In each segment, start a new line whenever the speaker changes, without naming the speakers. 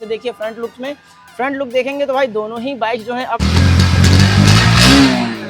तो देखिए front look देखेंगे तो भाई दोनों ही बाइक जो है अब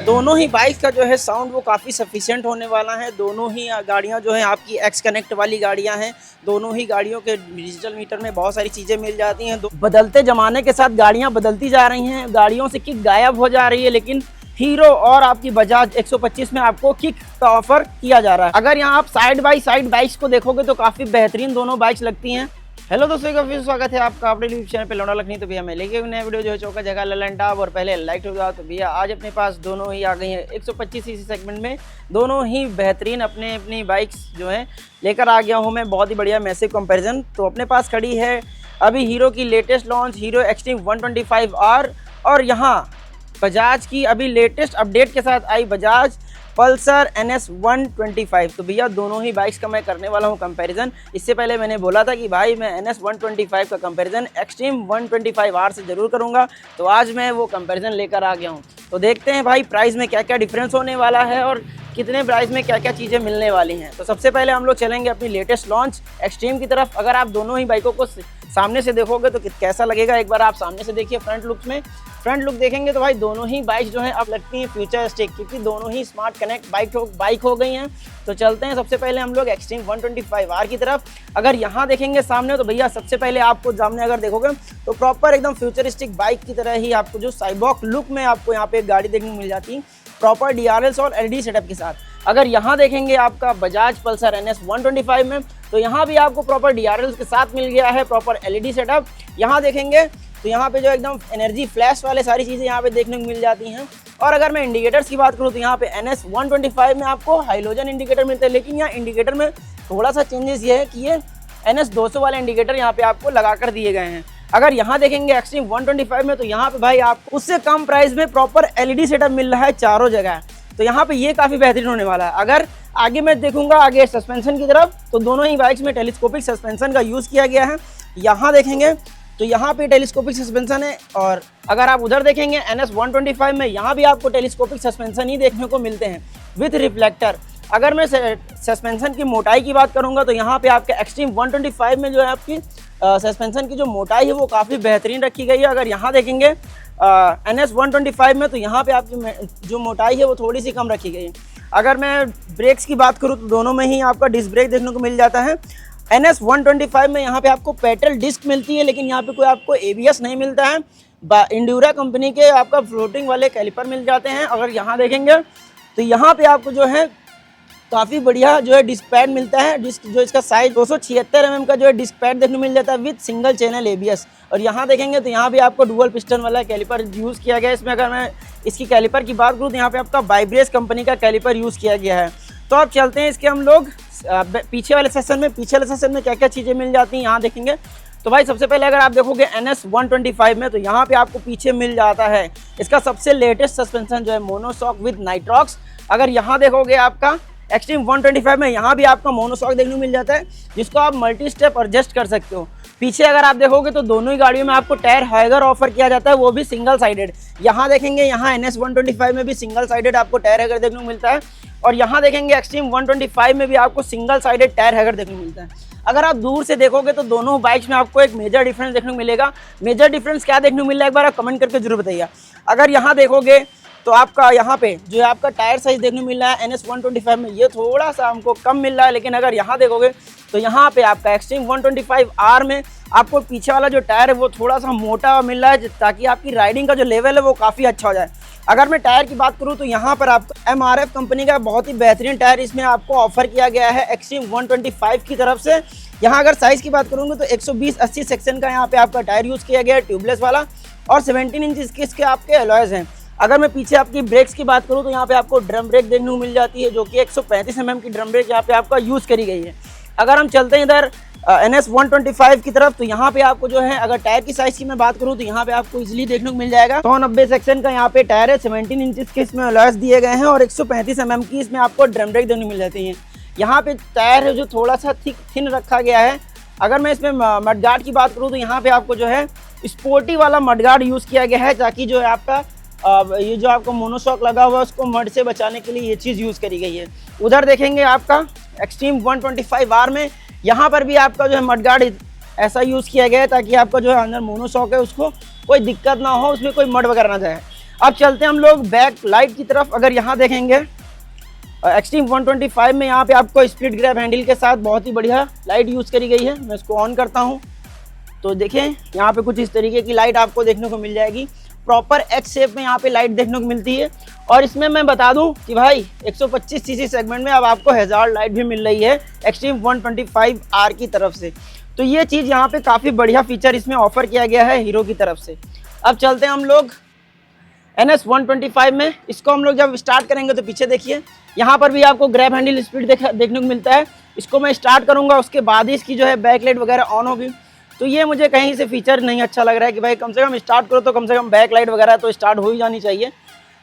दोनों ही बाइक का जो है साउंड वो काफ़ी सफिशिएंट होने वाला है। दोनों ही गाड़ियां जो है आपकी एक्स कनेक्ट वाली गाड़ियां हैं। दोनों ही गाड़ियों के डिजिटल मीटर में बहुत सारी चीज़ें मिल जाती हैं। बदलते ज़माने के साथ गाड़ियां बदलती जा रही हैं, गाड़ियों से किक गायब हो जा रही है, लेकिन हीरो और आपकी बजाज 125 में आपको किक का ऑफर किया जा रहा है। अगर यहाँ आप साइड बाई साइड बाइक्स को देखोगे तो काफ़ी बेहतरीन दोनों बाइक्स लगती हैं। हेलो दोस्तों, का फिर स्वागत है आपका अपने यूट्यूब चैनल पे लौंडा लखनी। तो भैया मैं लेके नया वीडियो जो है चौका जगह ललन टॉप और पहले लाइट हो गया। तो भैया आज अपने पास दोनों ही आ गई हैं 125 सीसी सेगमेंट में। दोनों ही बेहतरीन अपनी बाइक्स जो है लेकर आ गया हूँ मैं, बहुत ही बढ़िया मैसिव कंपैरिजन। तो अपने पास खड़ी है अभी हीरो की latest launch hero extreme 125R और यहाँ बजाज की अभी लेटेस्ट अपडेट के साथ आई बजाज पल्सर NS 125। तो भैया दोनों ही बाइक्स का मैं करने वाला हूं कंपैरिजन। इससे पहले मैंने बोला था कि भाई मैं NS 125 का कंपैरिजन एक्सट्रीम 125R से ज़रूर करूंगा। तो आज मैं वो कंपैरिजन लेकर आ गया हूं। तो देखते हैं भाई प्राइस में क्या क्या डिफरेंस होने वाला है और कितने प्राइस में क्या क्या चीज़ें मिलने वाली हैं। तो सबसे पहले हम लोग चलेंगे अपनी लेटेस्ट लॉन्च एक्सट्रीम की तरफ। अगर आप दोनों ही बाइकों को सामने से देखोगे तो कैसा लगेगा, एक बार आप सामने से देखिए। फ्रंट लुक देखेंगे तो भाई दोनों ही बाइक जो है अब लगती हैं फ्यूचरिस्टिक, क्योंकि दोनों ही स्मार्ट कनेक्ट बाइक हो गई हैं। तो चलते हैं सबसे पहले हम लोग एक्सट्रीम 125R की तरफ। अगर यहाँ देखेंगे सामने तो भैया सबसे पहले आपको सामने अगर देखोगे तो प्रॉपर एकदम फ्यूचरिस्टिक बाइक की तरह ही आपको जो साइबॉक लुक में आपको यहाँ पे एक गाड़ी देखने को मिल जाती है, प्रॉपर DRLs और LED सेटअप के साथ। अगर यहाँ देखेंगे आपका बजाज पल्सर NS 125 में तो यहाँ भी आपको प्रॉपर DRLs के साथ मिल गया है, प्रॉपर LED सेटअप। यहाँ देखेंगे तो यहाँ पे जो एकदम एनर्जी फ्लैश वाले सारी चीज़ें यहाँ पे देखने को मिल जाती हैं। और अगर मैं इंडिकेटर्स की बात करूँ तो यहाँ पे NS 125 में आपको हाइलोजन इंडिकेटर मिलते हैं, लेकिन यहाँ इंडिकेटर में थोड़ा सा चेंजेस ये है कि ये NS 200 वाले इंडिकेटर यहाँ पे आपको लगा कर दिए गए हैं। अगर यहाँ देखेंगे एक्सट्रीम 125 में तो यहाँ पे भाई आपको उससे कम प्राइस में प्रॉपर LED सेटअप मिल रहा है चारों जगह। तो यहाँ पे ये काफ़ी बेहतरीन होने वाला है। अगर आगे मैं देखूंगा आगे सस्पेंशन की तरफ तो दोनों ही बाइक्स में टेलीस्कोपिक सस्पेंशन का यूज़ किया गया है। यहाँ देखेंगे तो यहाँ पे टेलीस्कोपिक सस्पेंशन है, और अगर आप उधर देखेंगे NS 125 में यहाँ भी आपको टेलीस्कोपिक सस्पेंशन ही देखने को मिलते हैं विथ रिफ्लेक्टर। अगर मैं सस्पेंशन की मोटाई की बात करूँगा तो यहाँ पे आपके एक्सट्रीम 125 में जो है आपकी सस्पेंशन की जो मोटाई है वो काफ़ी बेहतरीन रखी गई है। अगर यहाँ देखेंगे NS 125 में तो यहाँ पे आपकी जो मोटाई है वो थोड़ी सी कम रखी गई है। अगर मैं ब्रेक्स की बात करूँ तो दोनों में ही आपका डिस्क ब्रेक देखने को मिल जाता है। NS 125 में यहाँ पे आपको पेट्रोल डिस्क मिलती है, लेकिन यहाँ पे कोई आपको ABS नहीं मिलता है। इंड्यूरा कंपनी के आपका फ्लोटिंग वाले कैलिपर मिल जाते हैं। अगर यहाँ देखेंगे तो यहाँ पे आपको जो है काफ़ी बढ़िया जो है डिस्क पैड मिलता है। डिस्क जो इसका साइज 276 mm का जो है डिस्क पैड देखने को मिल जाता है विद सिंगल चैनल ABS। और यहाँ देखेंगे तो यहाँ भी आपको डुअल पिस्टन वाला कैलिपर यूज़ किया गया है। इसमें अगर मैं इसकी कैलिपर की बात करूँ तो यहाँ पे आपका वाइब्रेस कंपनी का कैलिपर यूज़ किया गया है। तो अब चलते हैं इसके हम लोग पीछे वाले सेक्शन में क्या क्या चीज़ें मिल जाती हैं यहाँ देखेंगे। तो भाई सबसे पहले अगर आप देखोगे NS 125 में तो यहाँ पे आपको पीछे मिल जाता है इसका सबसे लेटेस्ट सस्पेंशन जो है मोनोशॉक विद नाइट्रॉक्स। अगर यहाँ देखोगे आपका एक्सट्रीम 125 में यहाँ भी आपका मोनोशॉक देखने को मिल जाता है, जिसको आप मल्टी स्टेप एडजस्ट कर सकते हो। पीछे अगर आप देखोगे तो दोनों ही गाड़ियों में आपको टायर हैगर ऑफर किया जाता है, वो भी सिंगल साइडेड। यहाँ देखेंगे यहाँ NS 125 में भी सिंगल साइडेड आपको टायर हैगर देखने को मिलता है, और यहाँ देखेंगे एक्सट्रीम 125 में भी आपको सिंगल साइडेड टायर हैगर देखने को मिलता है। अगर आप दूर से देखोगे तो दोनों बाइक्स में आपको एक मेजर डिफरेंस देखने को मिलेगा। मेजर डिफरेंस क्या देखने को मिल रहा है एक बार आप कमेंट करके जरूर बताइए। अगर यहाँ देखोगे तो आपका यहाँ पे जो है आपका टायर साइज देखने को मिल रहा है NS 125 में ये थोड़ा सा हमको कम मिल रहा है, लेकिन अगर यहाँ देखोगे तो यहाँ पे आपका एक्सट्रीम 125R में आपको पीछे वाला जो टायर है वो थोड़ा सा मोटा मिल रहा है, ताकि आपकी राइडिंग का जो लेवल है वो काफ़ी अच्छा हो जाए। अगर मैं टायर की बात करूँ तो यहाँ पर आपको MRF कंपनी का बहुत ही बेहतरीन टायर इसमें आपको ऑफर किया गया है एक्सट्रीम 125 की तरफ से। यहाँ अगर साइज़ की बात करूँगा तो 120/80 सेक्शन का यहाँ पे आपका टायर यूज़ किया गया है ट्यूबलेस वाला, और 17 इंच के इसके आपके अलॉयज़ हैं। अगर मैं पीछे आपकी ब्रेक्स की बात करूँ तो यहाँ पे आपको ड्रम ब्रेक देखने को मिल जाती है, जो कि 135 mm की ड्रम ब्रेक यहाँ पे आपका यूज़ करी गई है। अगर हम चलते हैं इधर NS 125 की तरफ तो यहाँ पे आपको जो है अगर टायर की साइज़ की मैं बात करूँ तो यहाँ पे आपको इजीली देखने को मिल जाएगा 190 सेक्शन का यहाँ पे टायर है, 17 इंच के इसमें अलॉयज़ दिए गए हैं, और 135 mm की इसमें आपको ड्रम ब्रेक देखने को मिल जाती है। यहाँ पे टायर है जो थोड़ा सा थिन रखा गया है। अगर मैं इसमें मडगार्ड की बात करूँ तो यहाँ पे आपको जो है स्पोर्टी वाला मडगार्ड यूज़ किया गया है, ताकि जो है आपका ये जो आपको मोनोशॉक लगा हुआ है उसको मड से बचाने के लिए ये चीज़ यूज़ करी गई है। उधर देखेंगे आपका एक्सट्रीम 125R में यहाँ पर भी आपका जो है मडगार्ड ऐसा यूज़ किया गया है ताकि आपका जो है अंदर मोनोशॉक है उसको कोई दिक्कत ना हो, उसमें कोई मड वगैरह ना जाए। अब चलते हैं हम लोग बैक लाइट की तरफ। अगर यहाँ देखेंगे एक्सट्रीम 125 में यहाँ पे आपको स्प्लिट ग्रैब हैंडल के साथ बहुत ही बढ़िया लाइट यूज़ करी गई है। मैं इसको ऑन करता हूँ तो देखें यहाँ पे कुछ इस तरीके की लाइट आपको देखने को मिल जाएगी। प्रॉपर एक्स शेप में यहाँ पे लाइट देखने को मिलती है। और इसमें मैं बता दूं कि भाई 125 सीसी सेगमेंट में अब आपको हैजार्ड लाइट भी मिल रही है एक्सट्रीम 125R की तरफ से। तो ये चीज़ यहाँ पे काफ़ी बढ़िया फीचर इसमें ऑफर किया गया है हीरो की तरफ से। अब चलते हैं हम लोग NS 125 में। इसको हम लोग जब स्टार्ट करेंगे तो पीछे देखिए यहाँ पर भी आपको ग्रैब हैंडल स्पीड देखने को मिलता है। इसको मैं स्टार्ट करूँगा उसके बाद ही इसकी जो है बैक लाइट वगैरह ऑन होगी। तो ये मुझे कहीं से फीचर नहीं अच्छा लग रहा है कि भाई कम से कम स्टार्ट करो तो कम से कम बैक लाइट वगैरह तो स्टार्ट हो ही जानी चाहिए।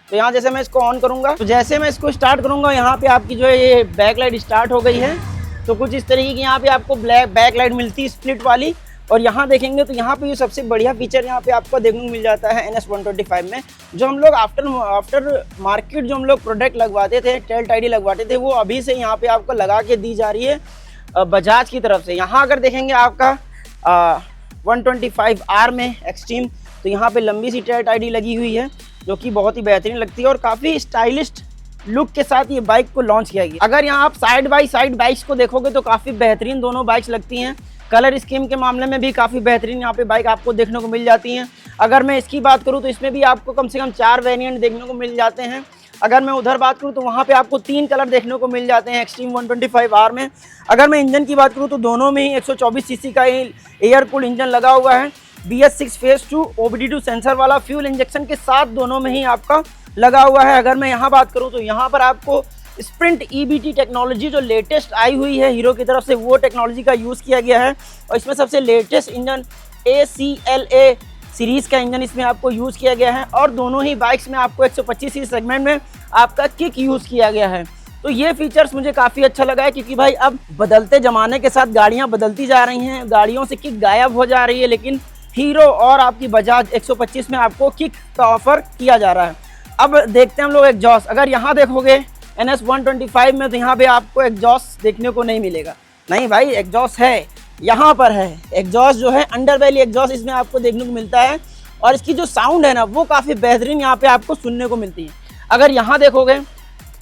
तो यहाँ जैसे मैं इसको ऑन करूँगा तो जैसे मैं इसको स्टार्ट करूँगा यहाँ पे आपकी जो है ये बैक लाइट स्टार्ट हो गई है। तो कुछ इस तरीके की यहाँ पे आपको बैक लाइट मिलती है स्प्लिट वाली। और यहाँ देखेंगे तो यहाँ पे ये सबसे बढ़िया फीचर यहाँ पे आपको देखने को मिल जाता है NS 125 में। जो हम लोग आफ्टर मार्केट जो हम लोग प्रोडक्ट लगवाते थे, टेल टाइडी लगवाते थे, वो अभी से यहाँ पे आपको लगा के दी जा रही है बजाज की तरफ से। यहाँ अगर देखेंगे आपका 125R में एक्सट्रीम तो यहाँ पे लंबी सी टेल टाइडी लगी हुई है जो कि बहुत ही बेहतरीन लगती है और काफ़ी स्टाइलिस्ट लुक के साथ ये बाइक को लॉन्च किया गया। अगर यहाँ आप साइड बाई साइड बाइक्स को देखोगे तो काफ़ी बेहतरीन दोनों बाइक्स लगती हैं। कलर स्कीम के मामले में भी काफ़ी बेहतरीन यहाँ पे बाइक आपको देखने को मिल जाती हैं। अगर मैं इसकी बात करूँ तो इसमें भी आपको कम से कम 4 वेरिएंट देखने को मिल जाते हैं। अगर मैं उधर बात करूँ तो वहाँ पे आपको 3 कलर देखने को मिल जाते हैं एक्सट्रीम 125R में। अगर मैं इंजन की बात करूँ तो दोनों में ही 124 सीसी का एयर कूल इंजन लगा हुआ है। BS6 फेज 2 OBD2 सेंसर वाला फ्यूल इंजेक्शन के साथ दोनों में ही आपका लगा हुआ है। अगर मैं यहाँ बात करूँ तो यहाँ पर आपको स्प्रिंट EBT टेक्नोलॉजी जो लेटेस्ट आई हुई है हीरो की तरफ से वो टेक्नोलॉजी का यूज़ किया गया है। और इसमें सबसे लेटेस्ट इंजन ACLA सीरीज़ का इंजन इसमें आपको यूज़ किया गया है। और दोनों ही बाइक्स में आपको 125 सीसी सेगमेंट में आपका किक यूज़ किया गया है। तो ये फीचर्स मुझे काफ़ी अच्छा लगा है क्योंकि भाई अब बदलते ज़माने के साथ गाड़ियाँ बदलती जा रही हैं, गाड़ियों से किक गायब हो जा रही है, लेकिन हीरो और आपकी बजाज 125 में आपको किक का ऑफर किया जा रहा है। अब देखते हैं हम लोग एग्जॉस्ट। अगर यहाँ देखोगे NS 125 में तो यहाँ पे आपको एग्जॉस्ट देखने को नहीं मिलेगा। नहीं भाई, एग्जॉस्ट है, यहाँ पर है एग्जॉस्ट जो है अंडरबेली एग्जॉस्ट इसमें आपको देखने को मिलता है। और इसकी जो साउंड है ना वो काफ़ी बेहतरीन यहाँ पे आपको सुनने को मिलती है। अगर यहाँ देखोगे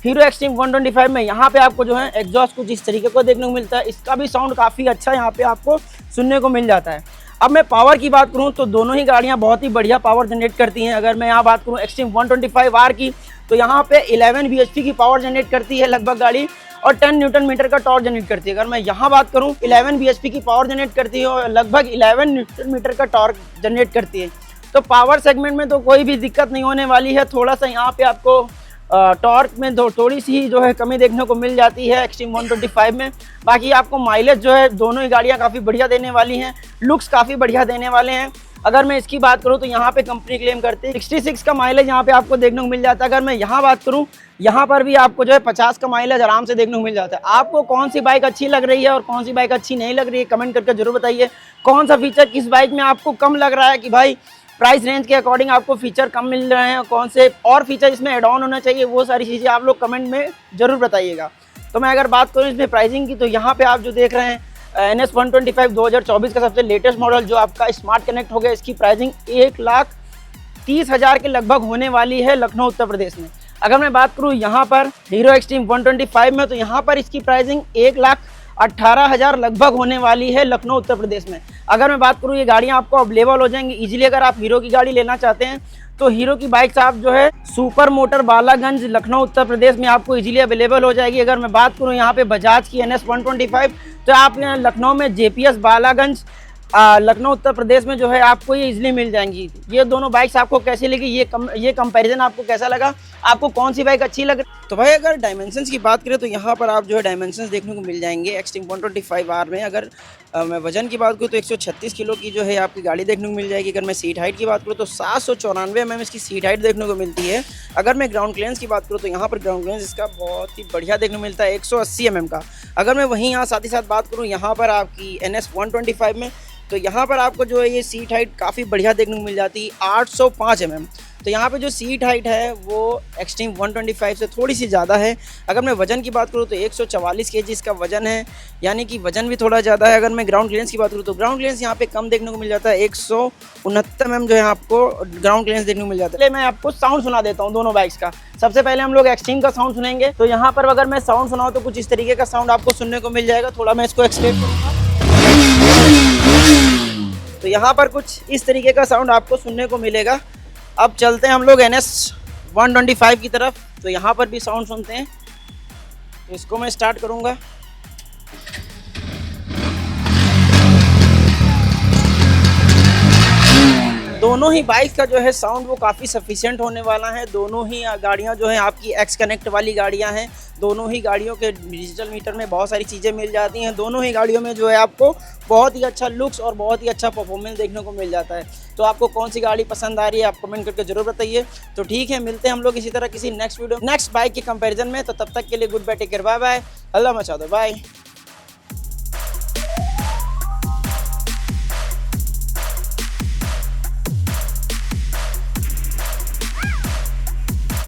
हीरो एक्सट्रीम 125 में यहाँ पे आपको जो है एग्जॉस्ट कुछ इस तरीके को देखने को मिलता है। इसका भी साउंड काफ़ी अच्छा यहाँ पे आपको सुनने को मिल जाता है। अब मैं पावर की बात करूँ तो दोनों ही गाड़ियाँ बहुत ही बढ़िया पावर जनरेट करती हैं। अगर मैं यहाँ बात करूँ एक्सट्रीम 125R की तो यहाँ पे 11 bhp की पावर जनरेट करती है लगभग गाड़ी और 10 न्यूटन मीटर का टॉर्क जनरेट करती है। अगर मैं यहाँ बात करूँ 11 bhp की पावर जनरेट करती है और लगभग 11 न्यूटन मीटर का टॉर्क जनरेट करती है। तो पावर सेगमेंट में तो कोई भी दिक्कत नहीं होने वाली है। थोड़ा सा यहाँ पे आपको टॉर्क में थोड़ी सी जो है कमी देखने को मिल जाती है एक्सट्रीम 125 में। बाकी आपको माइलेज जो है दोनों ही गाड़ियाँ काफ़ी बढ़िया देने वाली हैं, लुक्स काफ़ी बढ़िया देने वाले हैं। अगर मैं इसकी बात करूं तो यहाँ पे कंपनी क्लेम करती है 66 का माइलेज यहाँ पे आपको देखने को मिल जाता है। अगर मैं यहाँ बात करूं यहाँ पर भी आपको जो है 50 का माइलेज आराम से देखने को मिल जाता है। आपको कौन सी बाइक अच्छी लग रही है और कौन सी बाइक अच्छी नहीं लग रही है कमेंट करके जरूर बताइए। कौन सा फीचर किस बाइक में आपको कम लग रहा है कि भाई प्राइस रेंज के अकॉर्डिंग आपको फीचर कम मिल रहे हैं, कौन से और फीचर इसमें एड ऑन होना चाहिए, वो सारी चीज़ें आप लोग कमेंट में ज़रूर बताइएगा। तो मैं अगर बात करूँ इसमें प्राइसिंग की तो यहाँ पे आप जो देख रहे हैं NS 125 2024 का सबसे लेटेस्ट मॉडल जो आपका स्मार्ट कनेक्ट हो गया, इसकी प्राइसिंग 1,30,000 के लगभग होने वाली है लखनऊ उत्तर प्रदेश में। अगर मैं बात करूँ यहाँ पर हीरो एक्सट्रीम 125 में तो यहाँ पर इसकी प्राइसिंग 1,18,000 लगभग होने वाली है लखनऊ उत्तर प्रदेश में। अगर मैं बात करूँ ये गाड़ियाँ आपको अवेलेबल हो जाएंगी इजीली। अगर आप हीरो की गाड़ी लेना चाहते हैं तो हीरो की बाइक्स आप जो है सुपर मोटर बालागंज लखनऊ उत्तर प्रदेश में आपको इजीली अवेलेबल हो जाएगी। अगर मैं बात करूँ यहाँ पे बजाज की NS 125 तो आप यहाँ लखनऊ में JPS बालागंज लखनऊ उत्तर प्रदेश में जो है आपको ये इजीली मिल जाएंगी। ये दोनों बाइक्स आपको कैसी लगी, ये कंपैरिजन आपको कैसा लगा, आपको कौन सी बाइक अच्छी लग रही? तो भाई अगर डायमेंशंस की बात करें तो यहाँ पर आप जो है डायमेंशंस देखने को मिल जाएंगे एक्सट्रीम 125R में। अगर मैं वजन की बात करूँ तो 136 किलो की जो है आपकी गाड़ी देखने को मिल जाएगी। अगर मैं सीट हाइट की बात करूँ तो 794 mm इसकी सीट हाइट देखने को मिलती है। अगर मैं ग्राउंड क्लियरेंस की बात करूँ तो यहाँ पर ग्राउंड क्लियरेंस इसका बहुत ही बढ़िया देखने को मिलता है 180 mm का। अगर मैं वहीं यहाँ साथ ही साथ बात करूँ यहाँ पर आपकी NS 125 में तो यहाँ पर आपको जो है ये सीट हाइट काफ़ी बढ़िया देखने को मिल जाती है 805 mm। तो यहाँ पे जो सीट हाइट है वो एक्सट्रीम 125 से थोड़ी सी ज़्यादा है। अगर मैं वज़न की बात करूँ तो 144 केजी इसका वज़न है, यानी कि वज़न भी थोड़ा ज़्यादा है। अगर मैं ग्राउंड क्लियरेंस की बात करूँ तो ग्राउंड क्लियरेंस यहाँ पे कम देखने को मिल जाता है, 169 mm जो है आपको ग्राउंड क्लियरेंस देखने को मिल जाता है। चलिए मैं आपको साउंड सुना देता हूँ दोनों बाइक्स का। सबसे पहले हम लोग एक्सट्रीम का साउंड सुनेंगे। तो यहाँ पर अगर मैं साउंड सुनाऊँ तो कुछ इस तरीके का साउंड आपको सुनने को मिल जाएगा। थोड़ा मैं इसको एक्सप्लेन करूँगा। तो यहाँ पर कुछ इस तरीके का साउंड आपको सुनने को मिलेगा। अब चलते हैं हम लोग NS 125 की तरफ। तो यहाँ पर भी साउंड सुनते हैं। तो इसको मैं स्टार्ट करूँगा। दोनों ही बाइक का जो है साउंड वो काफ़ी सफिशिएंट होने वाला है। दोनों ही गाड़ियाँ जो हैं आपकी एक्स कनेक्ट वाली गाड़ियाँ हैं। दोनों ही गाड़ियों के डिजिटल मीटर में बहुत सारी चीज़ें मिल जाती हैं। दोनों ही गाड़ियों में जो है आपको बहुत ही अच्छा लुक्स और बहुत ही अच्छा परफॉर्मेंस देखने को मिल जाता है। तो आपको कौन सी गाड़ी पसंद आ रही है आप कमेंट करके जरूर बताइए। तो ठीक है, मिलते हैं हम लोग इसी तरह किसी नेक्स्ट वीडियो नेक्स्ट बाइक के कंपैरिजन में। तो तब तक के लिए good bye, take care, bye bye, Allah मचा दो, बाय।